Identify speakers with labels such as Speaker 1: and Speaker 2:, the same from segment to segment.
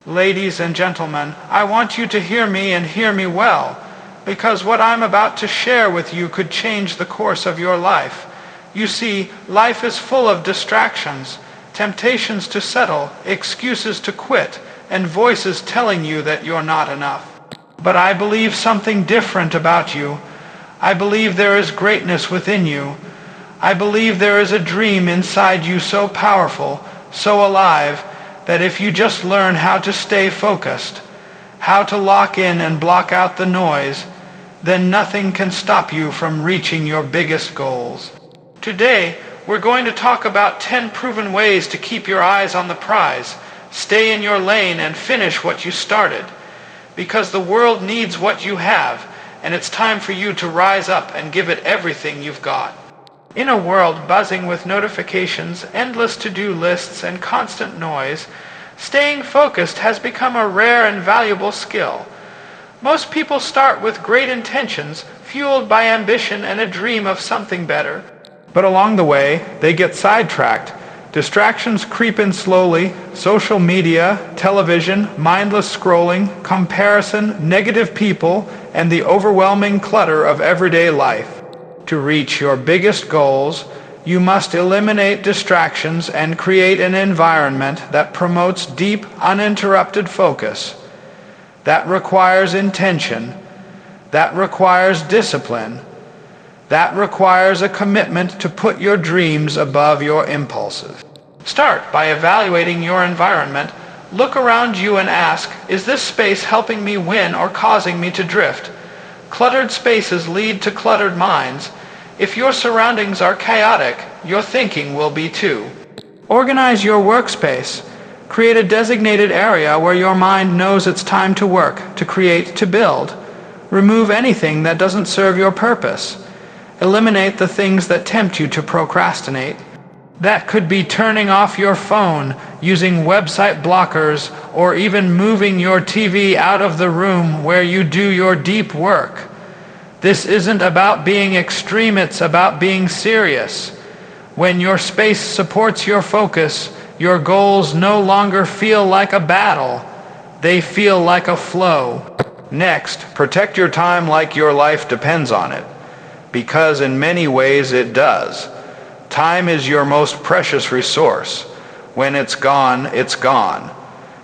Speaker 1: Ladies and gentlemen, I want you to hear me and hear me well, because what I'm about to share with you could change the course of your life. You see, life is full of distractions, temptations to settle, excuses to quit, and voices telling you that you're not enough. But I believe something different about you. I believe there is greatness within you. I believe there is a dream inside you so powerful, so alive, that if you just learn how to stay focused, how to lock in and block out the noise, then nothing can stop you from reaching your biggest goals. Today, we're going to talk about 10 proven ways to keep your eyes on the prize, stay in your lane, and finish what you started. Because the world needs what you have, and it's time for you to rise up and give it everything you've got. In a world buzzing with notifications, endless to-do lists, and constant noise, staying focused has become a rare and valuable skill. Most people start with great intentions, fueled by ambition and a dream of something better. But along the way, they get sidetracked. Distractions creep in slowly: social media, television, mindless scrolling, comparison, negative people, and the overwhelming clutter of everyday life. To reach your biggest goals, you must eliminate distractions and create an environment that promotes deep, uninterrupted focus. That requires intention. That requires discipline. That requires a commitment to put your dreams above your impulses. Start by evaluating your environment. Look around you and ask, is this space helping me win or causing me to drift? Cluttered spaces lead to cluttered minds. If your surroundings are chaotic, your thinking will be too. Organize your workspace. Create a designated area where your mind knows it's time to work, to create, to build. Remove anything that doesn't serve your purpose. Eliminate the things that tempt you to procrastinate. That could be turning off your phone, using website blockers, or even moving your TV out of the room where you do your deep work. This isn't about being extreme, it's about being serious. When your space supports your focus, your goals no longer feel like a battle. They feel like a flow. Next, protect your time like your life depends on it, because in many ways it does. Time is your most precious resource. When it's gone, it's gone.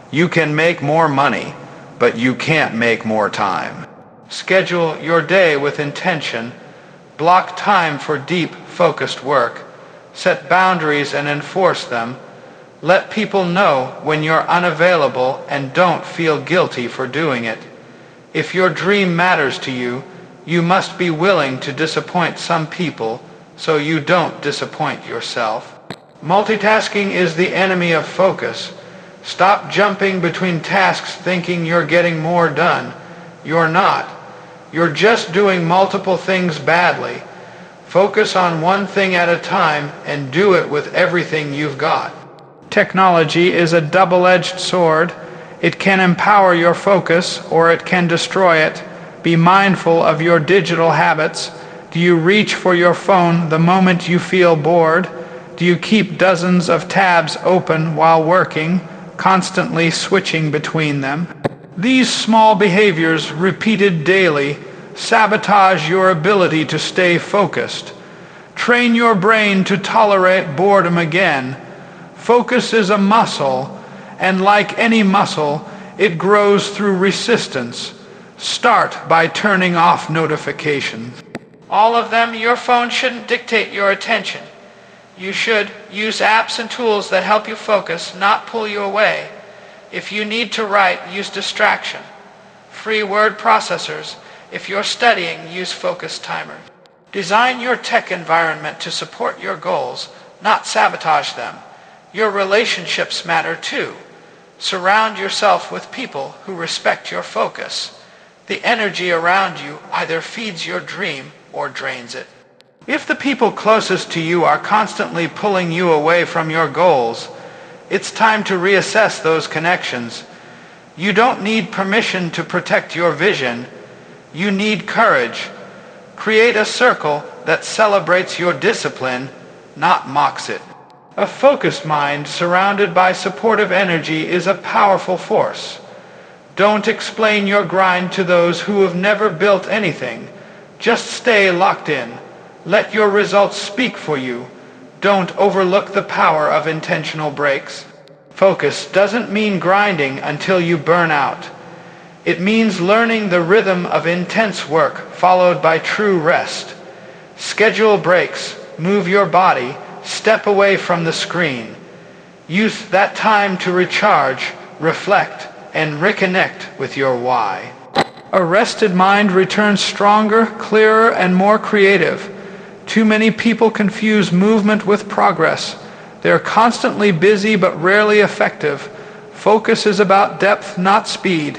Speaker 1: You can make more money, but you can't make more time. Schedule your day with intention. Block time for deep, focused work. Set boundaries and enforce them. Let people know when you're unavailable and don't feel guilty for doing it. If your dream matters to you, you must be willing to disappoint some people so you don't disappoint yourself. Multitasking is the enemy of focus. Stop jumping between tasks thinking you're getting more done. You're not. You're just doing multiple things badly. Focus on one thing at a time and do it with everything you've got. Technology is a double-edged sword. It can empower your focus or it can destroy it. Be mindful of your digital habits. Do you reach for your phone the moment you feel bored? Do you keep dozens of tabs open while working, constantly switching between them? These small behaviors, repeated daily, sabotage your ability to stay focused. Train your brain to tolerate boredom again. Focus is a muscle, and like any muscle, it grows through resistance. Start by turning off notifications. All of them. Your phone shouldn't dictate your attention. You should use apps and tools that help you focus, not pull you away. If you need to write, use distraction. Free word processors. If you're studying, use focus timers. Design your tech environment to support your goals, not sabotage them. Your relationships matter too. Surround yourself with people who respect your focus. The energy around you either feeds your dream or drains it. If the people closest to you are constantly pulling you away from your goals, it's time to reassess those connections. You don't need permission to protect your vision. You need courage. Create a circle that celebrates your discipline, not mocks it. A focused mind surrounded by supportive energy is a powerful force. Don't explain your grind to those who have never built anything. Just stay locked in. Let your results speak for you. Don't overlook the power of intentional breaks. Focus doesn't mean grinding until you burn out. It means learning the rhythm of intense work followed by true rest. Schedule breaks, move your body, step away from the screen. Use that time to recharge, reflect, and reconnect with your why. A rested mind returns stronger, clearer, and more creative. Too many people confuse movement with progress. They're constantly busy but rarely effective. Focus is about depth, not speed.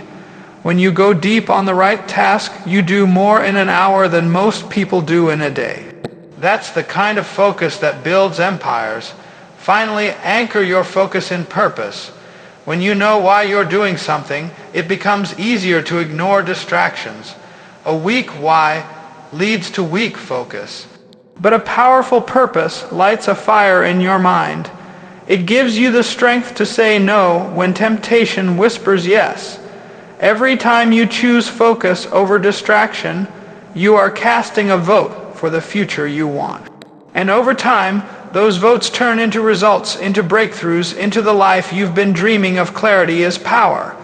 Speaker 1: When you go deep on the right task, you do more in an hour than most people do in a day. That's the kind of focus that builds empires. Finally, anchor your focus in purpose. When you know why you're doing something, it becomes easier to ignore distractions. A weak why leads to weak focus. But a powerful purpose lights a fire in your mind. It gives you the strength to say no when temptation whispers yes. Every time you choose focus over distraction, you are casting a vote for the future you want. And over time, those votes turn into results, into breakthroughs, into the life you've been dreaming of. Clarity is power.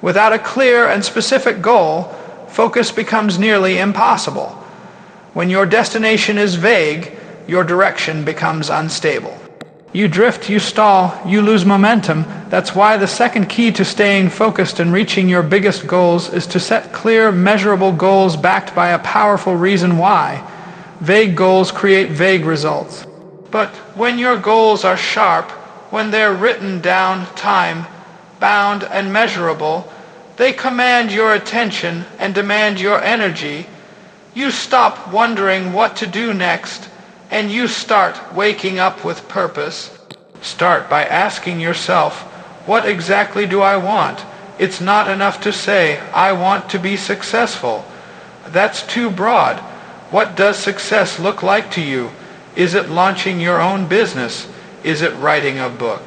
Speaker 1: Without a clear and specific goal, focus becomes nearly impossible. When your destination is vague, your direction becomes unstable. You drift, you stall, you lose momentum. That's why the second key to staying focused and reaching your biggest goals is to set clear, measurable goals backed by a powerful reason why. Vague goals create vague results. But when your goals are sharp, when they're written down, time-bound, and measurable, they command your attention and demand your energy. You stop wondering what to do next, and you start waking up with purpose. Start by asking yourself, what exactly do I want? It's not enough to say, I want to be successful. That's too broad. What does success look like to you? Is it launching your own business? Is it writing a book?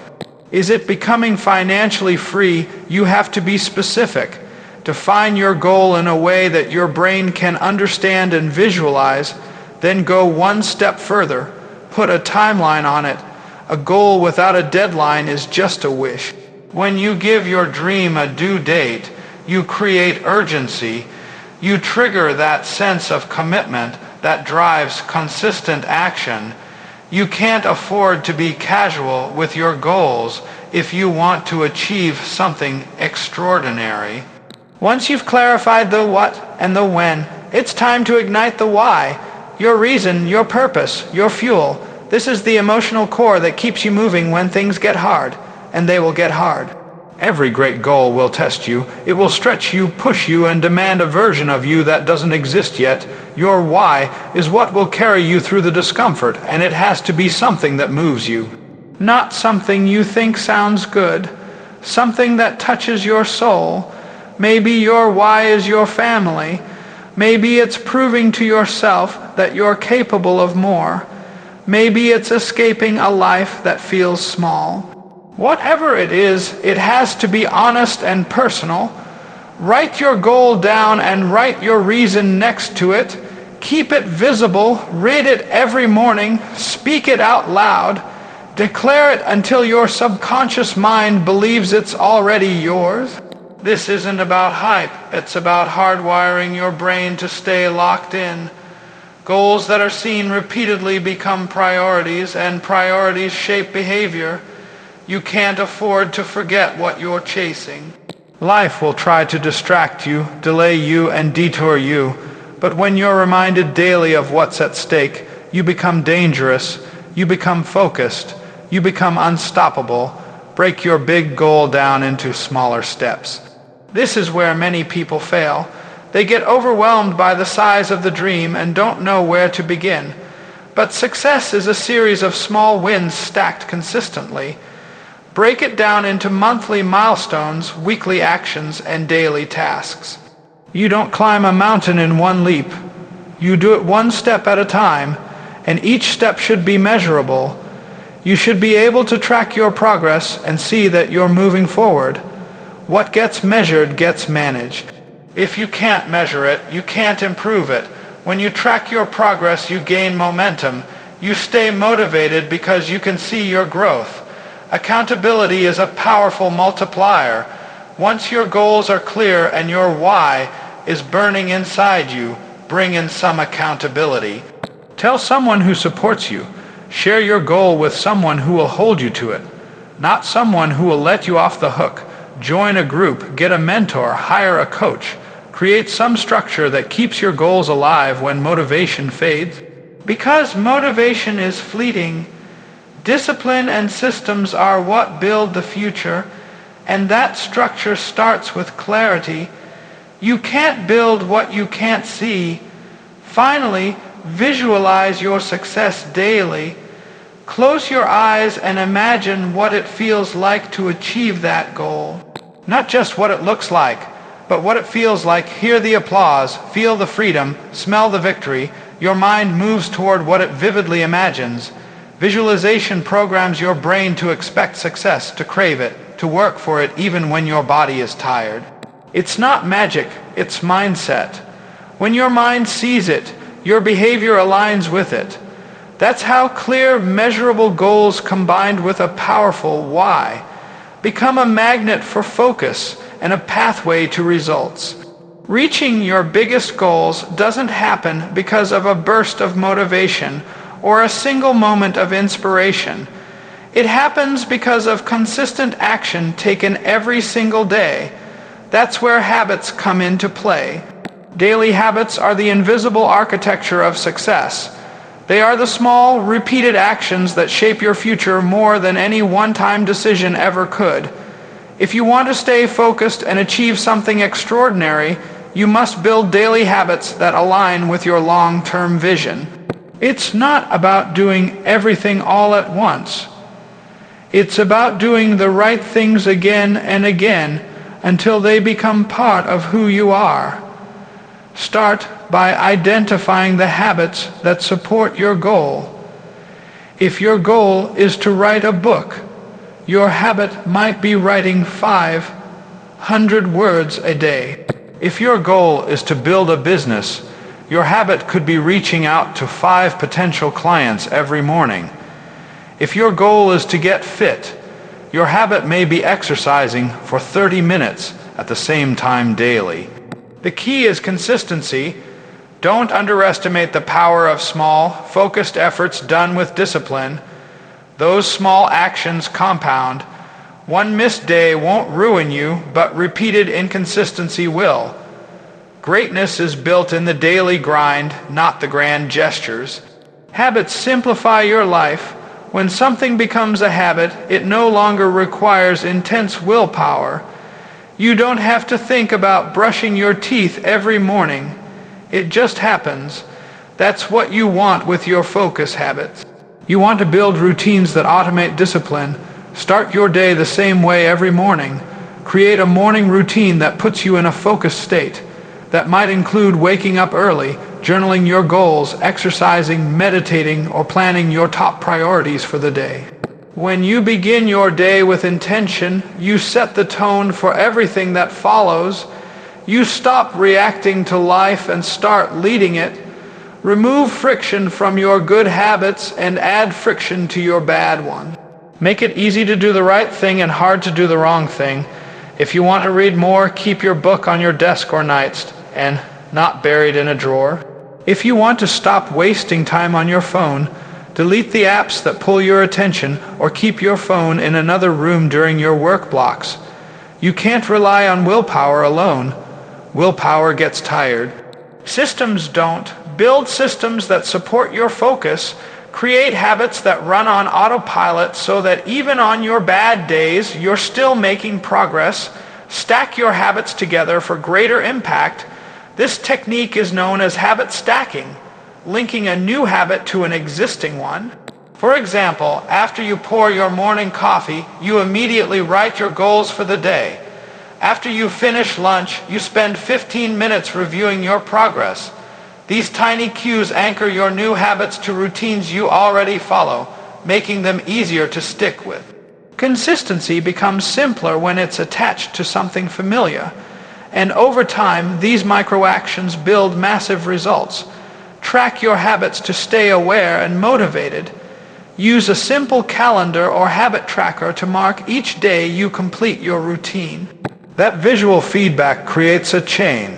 Speaker 1: Is it becoming financially free? You have to be specific. Define your goal in a way that your brain can understand and visualize. Then go one step further. Put a timeline on it. A goal without a deadline is just a wish. When you give your dream a due date, you create urgency. You trigger that sense of commitment that drives consistent action. You can't afford to be casual with your goals if you want to achieve something extraordinary. Once you've clarified the what and the when, it's time to ignite the why. Your reason, your purpose, your fuel. This is the emotional core that keeps you moving when things get hard, and they will get hard. Every great goal will test you. It will stretch you, push you, and demand a version of you that doesn't exist yet. Your why is what will carry you through the discomfort, and it has to be something that moves you. Not something you think sounds good. Something that touches your soul. Maybe your why is your family. Maybe it's proving to yourself that you're capable of more. Maybe it's escaping a life that feels small. Whatever it is, it has to be honest and personal. Write your goal down and write your reason next to it. Keep it visible, read it every morning, speak it out loud. Declare it until your subconscious mind believes it's already yours. This isn't about hype, it's about hardwiring your brain to stay locked in. Goals that are seen repeatedly become priorities, and priorities shape behavior. You can't afford to forget what you're chasing. Life will try to distract you, delay you, and detour you. But when you're reminded daily of what's at stake, you become dangerous, you become focused, you become unstoppable. Break your big goal down into smaller steps. This is where many people fail. They get overwhelmed by the size of the dream and don't know where to begin. But success is a series of small wins stacked consistently. Break it down into monthly milestones, weekly actions, and daily tasks. You don't climb a mountain in one leap. You do it one step at a time, and each step should be measurable. You should be able to track your progress and see that you're moving forward. What gets measured gets managed. If you can't measure it, you can't improve it. When you track your progress, you gain momentum. You stay motivated because you can see your growth. Accountability is a powerful multiplier. Once your goals are clear and your why is burning inside you, bring in some accountability. Tell someone who supports you. Share your goal with someone who will hold you to it, not someone who will let you off the hook. Join a group, get a mentor, hire a coach. Create some structure that keeps your goals alive when motivation fades. Because motivation is fleeting, discipline and systems are what build the future, and that structure starts with clarity. You can't build what you can't see. Finally, visualize your success daily. Close your eyes and imagine what it feels like to achieve that goal. Not just what it looks like, but what it feels like. Hear the applause, feel the freedom, smell the victory. Your mind moves toward what it vividly imagines. Visualization programs your brain to expect success, to crave it, to work for it even when your body is tired. It's not magic, it's mindset. When your mind sees it, your behavior aligns with it. That's how clear, measurable goals combined with a powerful why become a magnet for focus and a pathway to results. Reaching your biggest goals doesn't happen because of a burst of motivation or a single moment of inspiration. It happens because of consistent action taken every single day. That's where habits come into play. Daily habits are the invisible architecture of success. They are the small, repeated actions that shape your future more than any one-time decision ever could. If you want to stay focused and achieve something extraordinary, you must build daily habits that align with your long-term vision. It's not about doing everything all at once. It's about doing the right things again and again until they become part of who you are. Start by identifying the habits that support your goal. If your goal is to write a book, your habit might be writing 500 words a day. If your goal is to build a business, your habit could be reaching out to 5 potential clients every morning. If your goal is to get fit, your habit may be exercising for 30 minutes at the same time daily. The key is consistency. Don't underestimate the power of small, focused efforts done with discipline. Those small actions compound. One missed day won't ruin you, but repeated inconsistency will. Greatness is built in the daily grind, not the grand gestures. Habits simplify your life. When something becomes a habit, it no longer requires intense willpower. You don't have to think about brushing your teeth every morning. It just happens. That's what you want with your focus habits. You want to build routines that automate discipline. Start your day the same way every morning. Create a morning routine that puts you in a focused state. That might include waking up early, journaling your goals, exercising, meditating, or planning your top priorities for the day. When you begin your day with intention, you set the tone for everything that follows. You stop reacting to life and start leading it. Remove friction from your good habits and add friction to your bad ones. Make it easy to do the right thing and hard to do the wrong thing. If you want to read more, keep your book on your desk or nightstand and not buried in a drawer. If you want to stop wasting time on your phone, delete the apps that pull your attention or keep your phone in another room during your work blocks. You can't rely on willpower alone. Willpower gets tired. Systems don't. Build systems that support your focus. Create habits that run on autopilot so that even on your bad days, you're still making progress. Stack your habits together for greater impact. This technique is known as habit stacking, linking a new habit to an existing one. For example, after you pour your morning coffee, you immediately write your goals for the day. After you finish lunch, you spend 15 minutes reviewing your progress. These tiny cues anchor your new habits to routines you already follow. making them easier to stick with. Consistency becomes simpler when it's attached to something familiar, and over time, these micro-actions build massive results. Track your habits to stay aware and motivated. Use a simple calendar or habit tracker to mark each day you complete your routine. That visual feedback creates a chain,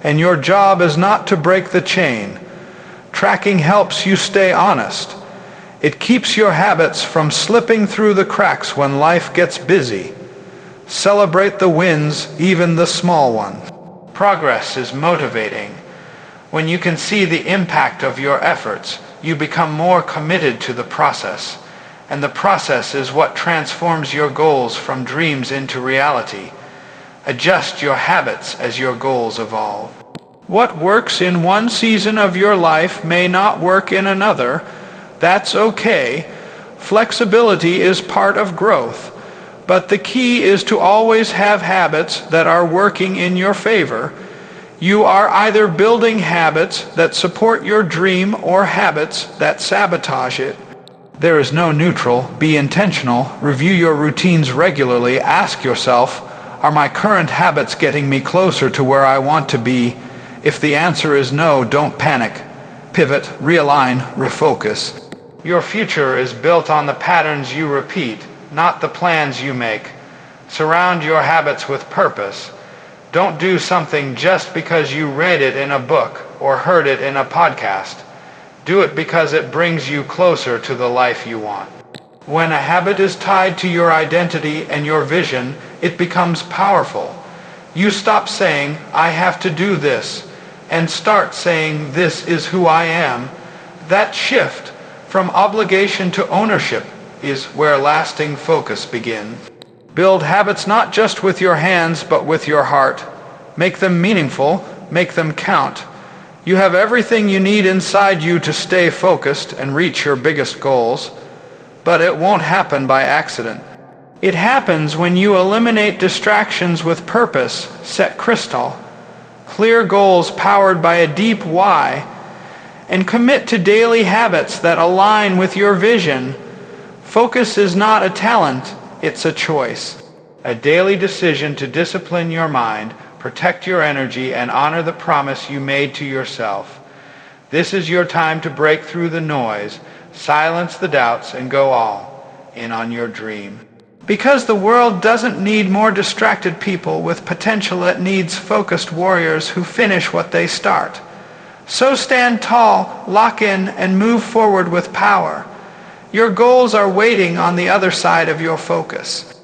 Speaker 1: and your job is not to break the chain. Tracking helps you stay honest. It keeps your habits from slipping through the cracks when life gets busy. Celebrate the wins, even the small ones. Progress is motivating. When you can see the impact of your efforts, you become more committed to the process. And the process is what transforms your goals from dreams into reality. Adjust your habits as your goals evolve. What works in one season of your life may not work in another. That's okay. Flexibility is part of growth. But the key is to always have habits that are working in your favor. You are either building habits that support your dream or habits that sabotage it. There is no neutral. Be intentional. Review your routines regularly. Ask yourself, are my current habits getting me closer to where I want to be? If the answer is no, don't panic. Pivot, realign, refocus. Your future is built on the patterns you repeat, not the plans you make. Surround your habits with purpose. Don't do something just because you read it in a book or heard it in a podcast. Do it because it brings you closer to the life you want. When a habit is tied to your identity and your vision, it becomes powerful. You stop saying, I have to do this, and start saying, this is who I am. That shift from obligation to ownership is where lasting focus begins. Build habits not just with your hands, but with your heart. Make them meaningful, make them count. You have everything you need inside you to stay focused and reach your biggest goals, but it won't happen by accident. It happens when you eliminate distractions with purpose, set crystal, clear goals powered by a deep why, and commit to daily habits that align with your vision. Focus is not a talent, it's a choice. A daily decision to discipline your mind, protect your energy, and honor the promise you made to yourself. This is your time to break through the noise, silence the doubts, and go all in on your dream. Because the world doesn't need more distracted people with potential, it needs focused warriors who finish what they start. So stand tall, lock in, and move forward with power. Your goals are waiting on the other side of your focus.